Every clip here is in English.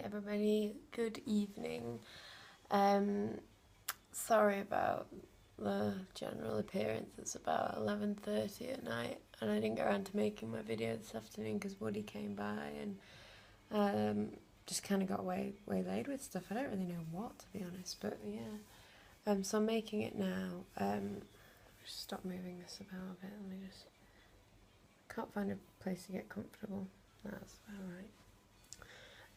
everybody, good evening. Sorry about the general appearance. It's about 11:30 at night and I didn't get around to making my video this afternoon because Woody came by and just kind of got waylaid with stuff. I don't really know what, to be honest, but yeah. So I'm making it now. Just stop moving this about a bit. Let me just... Can't find a place to get comfortable. That's about right.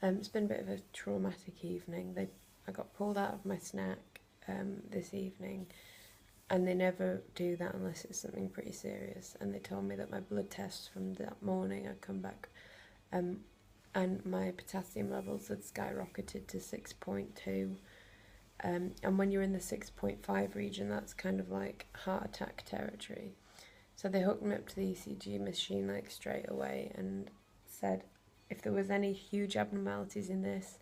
It's been a bit of a traumatic evening. I got pulled out of my snack this evening, and they never do that unless it's something pretty serious. And they told me that my blood tests from that morning had come back, and my potassium levels had skyrocketed to 6.2. And when you're in the 6.5 region, that's kind of like heart attack territory. So they hooked me up to the ECG machine like straight away and said if there was any huge abnormalities in this,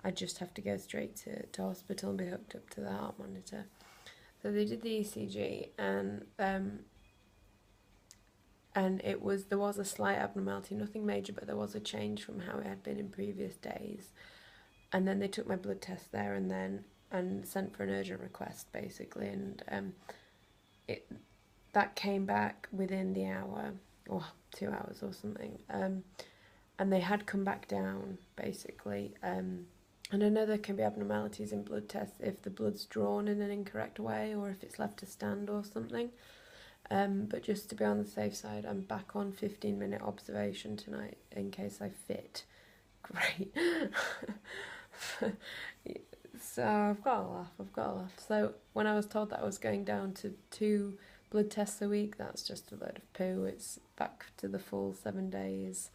I'd just have to go straight to hospital and be hooked up to the heart monitor. So they did the ECG and there was a slight abnormality, nothing major, but there was a change from how it had been in previous days. And then they took my blood test there and sent for an urgent request basically, and that came back within the hour or 2 hours or something. And they had come back down, basically. And I know there can be abnormalities in blood tests if the blood's drawn in an incorrect way or if it's left to stand or something. But just to be on the safe side, I'm back on 15-minute observation tonight in case I fit. Great. So I've got a laugh. So when I was told that I was going down to 2 blood tests a week, that's just a load of poo. It's back to the full 7 days.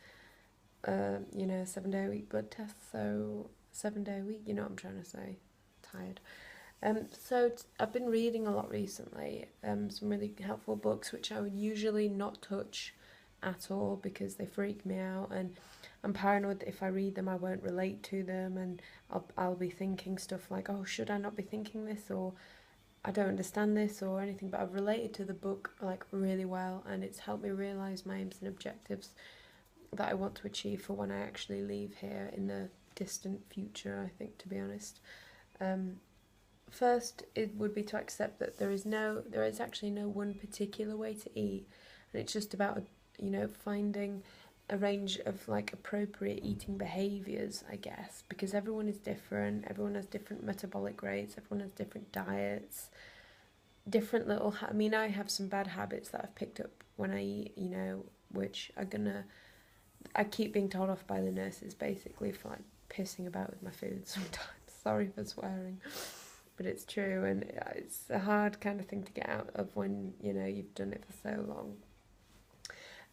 7-day-a-week blood tests, so 7-day a week, you know what I'm trying to say. Tired. So I've been reading a lot recently, some really helpful books which I would usually not touch at all because they freak me out, and I'm paranoid that if I read them I won't relate to them, and I'll be thinking stuff like, oh, should I not be thinking this, or I don't understand this or anything. But I've related to the book like really well, and it's helped me realise my aims and objectives that I want to achieve for when I actually leave here in the distant future, I think, to be honest. First, it would be to accept that there is actually no one particular way to eat, and it's just about, finding a range of like appropriate eating behaviours, I guess, because everyone is different, everyone has different metabolic rates, everyone has different diets, different little... I have some bad habits that I've picked up when I eat, which are gonna... I keep being told off by the nurses basically for like pissing about with my food sometimes. Sorry for swearing, but it's true, and it's a hard kind of thing to get out of when you've done it for so long.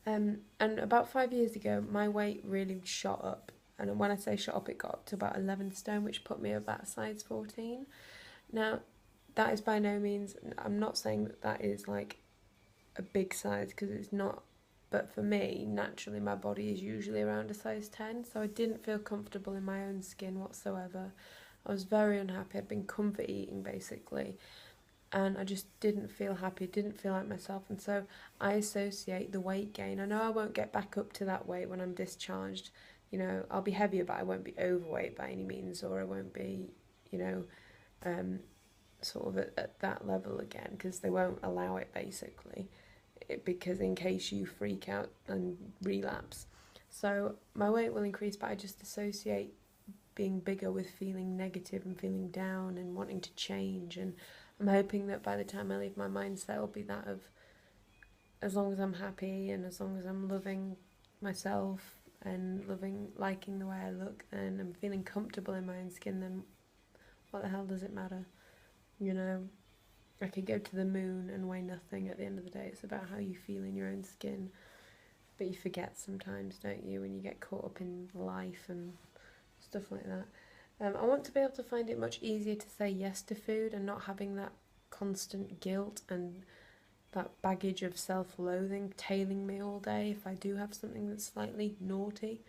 And about 5 years ago, my weight really shot up, and when I say shot up, it got up to about 11 stone, which put me about size 14. Now, that is by no means... I'm not saying that is like a big size, because it's not. But for me, naturally, my body is usually around a size 10, so I didn't feel comfortable in my own skin whatsoever. I was very unhappy. I'd been comfort eating, basically, and I just didn't feel happy, didn't feel like myself, and so I associate the weight gain. I know I won't get back up to that weight when I'm discharged. I'll be heavier, but I won't be overweight by any means, or I won't be, sort of at that level again, because they won't allow it, basically. Because in case you freak out and relapse. So my weight will increase, but I just associate being bigger with feeling negative and feeling down and wanting to change, and I'm hoping that by the time I leave, my mindset will be that of, as long as I'm happy and as long as I'm loving myself and liking the way I look and I'm feeling comfortable in my own skin, then what the hell does it matter? I could go to the moon and weigh nothing at the end of the day. It's about how you feel in your own skin. But you forget sometimes, don't you, when you get caught up in life and stuff like that. I want to be able to find it much easier to say yes to food and not having that constant guilt and that baggage of self-loathing tailing me all day if I do have something that's slightly naughty.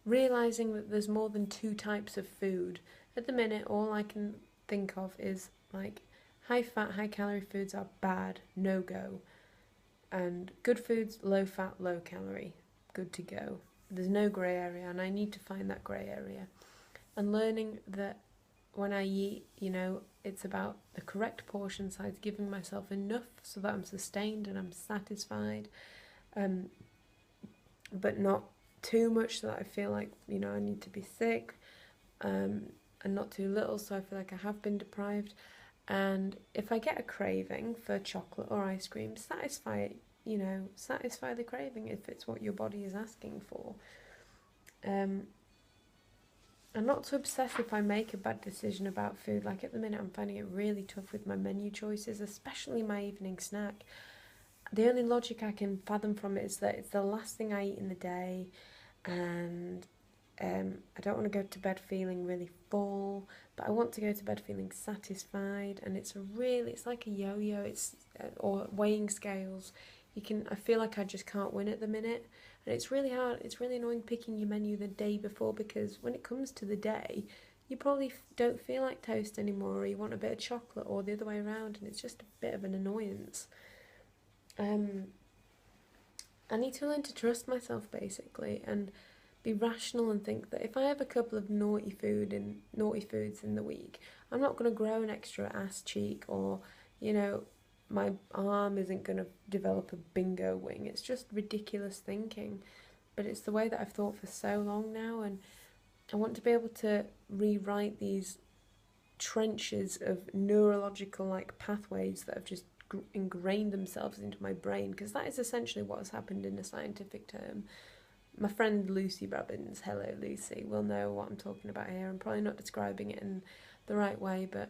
Realising that there's more than 2 types of food. At the minute, all I can think of is like... high-fat, high-calorie foods are bad, no-go. And good foods, low-fat, low-calorie, good to go. There's no grey area, and I need to find that grey area. and learning that when I eat, you know, it's about the correct portion size, giving myself enough so that I'm sustained and I'm satisfied, but not too much so that I feel like, you know, I need to be sick, and not too little so I feel like I have been deprived. And if I get a craving for chocolate or ice cream, satisfy it, you know, satisfy the craving if it's what your body is asking for. And not to obsess if I make a bad decision about food. Like at the minute I'm finding it really tough with my menu choices, especially my evening snack. The only logic I can fathom from it is that it's the last thing I eat in the day, and I don't want to go to bed feeling really full, but I want to go to bed feeling satisfied. And it's like a yo-yo. Or weighing scales. I feel like I just can't win at the minute, and it's really hard. It's really annoying picking your menu the day before, because when it comes to the day, you probably don't feel like toast anymore, or you want a bit of chocolate, or the other way around, and it's just a bit of an annoyance. I need to learn to trust myself, basically, and be rational and think that if I have a couple of naughty foods in the week, I'm not going to grow an extra ass cheek, or, you know, my arm isn't going to develop a bingo wing. It's just ridiculous thinking, but it's the way that I've thought for so long now, and I want to be able to rewrite these trenches of neurological like pathways that have just ingrained themselves into my brain, because that is essentially what has happened in a scientific term. My friend Lucy Robbins, hello Lucy, will know what I'm talking about here. I'm probably not describing it in the right way, but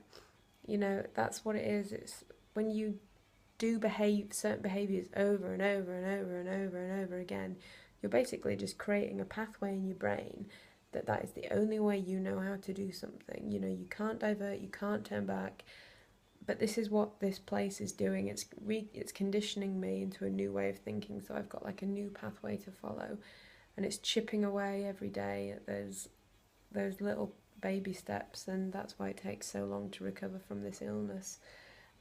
you know, that's what it is. It's when you do certain behaviours over and over and over and over and over again, you're basically just creating a pathway in your brain that is the only way you know how to do something. You know, you can't divert, you can't turn back. But this is what this place is doing. It's conditioning me into a new way of thinking. So I've got like a new pathway to follow, and it's chipping away every day at those little baby steps, and that's why it takes so long to recover from this illness.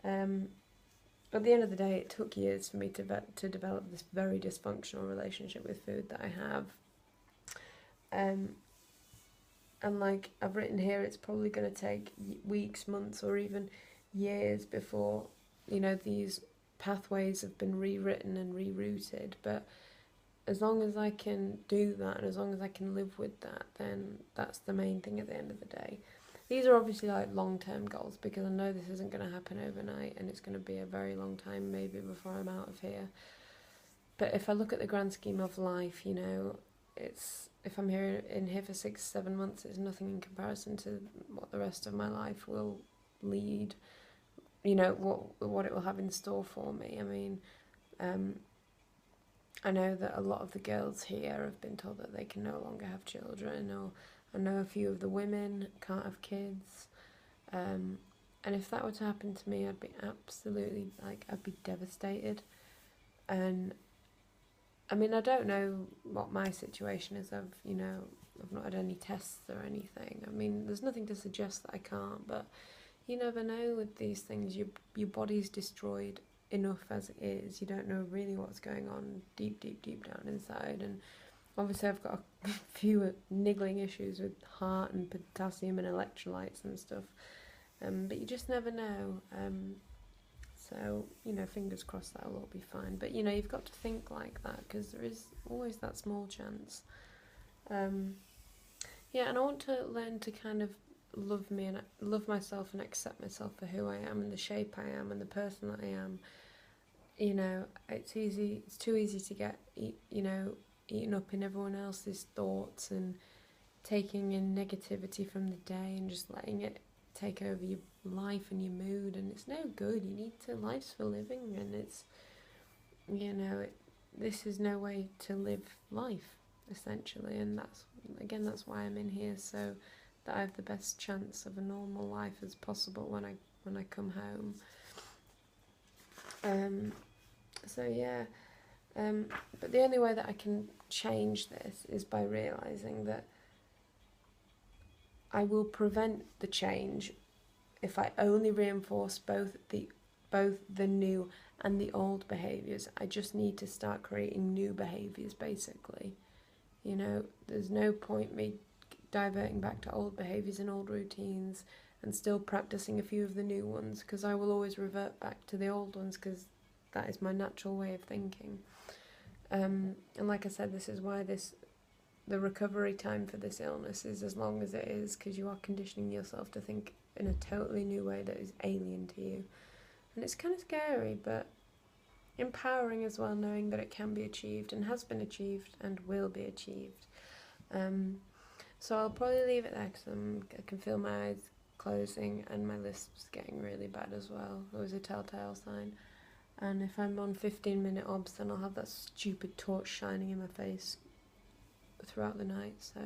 At the end of the day, it took years for me to develop this very dysfunctional relationship with food that I have. And like I've written here, it's probably going to take weeks, months, or even years before, you know, these pathways have been rewritten and rerouted. But as long as I can do that, and as long as I can live with that, then that's the main thing at the end of the day. These are obviously like long-term goals, because I know this isn't going to happen overnight, and it's going to be a very long time maybe before I'm out of here. But if I look at the grand scheme of life, you know, if I'm in here for 6-7 months, it's nothing in comparison to what the rest of my life will lead, you know, what it will have in store for me. I mean, I know that a lot of the girls here have been told that they can no longer have children, or I know a few of the women can't have kids, and if that were to happen to me, I'd be absolutely, like, I'd be devastated. And I mean, I don't know what my situation is. I've not had any tests or anything. I mean, there's nothing to suggest that I can't, but you never know with these things. Your body's destroyed enough as it is. You don't know really what's going on deep down inside. And obviously I've got a few niggling issues with heart and potassium and electrolytes and stuff. But you just never know. So, you know, fingers crossed that'll all be fine. But, you know, you've got to think like that, because there is always that small chance. Yeah, and I want to learn to kind of love me and love myself and accept myself for who I am and the shape I am and the person that I am. You know, it's too easy to get, eaten up in everyone else's thoughts and taking in negativity from the day and just letting it take over your life and your mood, and it's no good. Life's for living, and it's, you know, this is no way to live life, essentially, and that's why I'm in here, so that I have the best chance of a normal life as possible when I come home. So yeah, but the only way that I can change this is by realising that I will prevent the change if I only reinforce both the new and the old behaviours. I just need to start creating new behaviours, basically. You know, there's no point me diverting back to old behaviours and old routines and still practicing a few of the new ones, because I will always revert back to the old ones because that is my natural way of thinking. And like I said, this is why the recovery time for this illness is as long as it is, because you are conditioning yourself to think in a totally new way that is alien to you. And it's kind of scary, but empowering as well, knowing that it can be achieved and has been achieved and will be achieved. So I'll probably leave it there because I can feel my eyes closing and my lisp's getting really bad as well. It was a telltale sign. And if I'm on 15-minute obs, then I'll have that stupid torch shining in my face throughout the night. So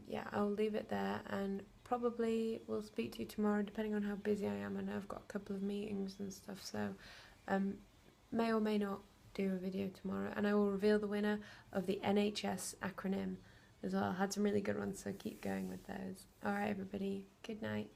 yeah, I'll leave it there, and probably will speak to you tomorrow depending on how busy I am. I know I've got a couple of meetings and stuff, so may or may not do a video tomorrow, and I will reveal the winner of the NHS acronym as well. I had some really good ones, so keep going with those. Alright everybody, good night.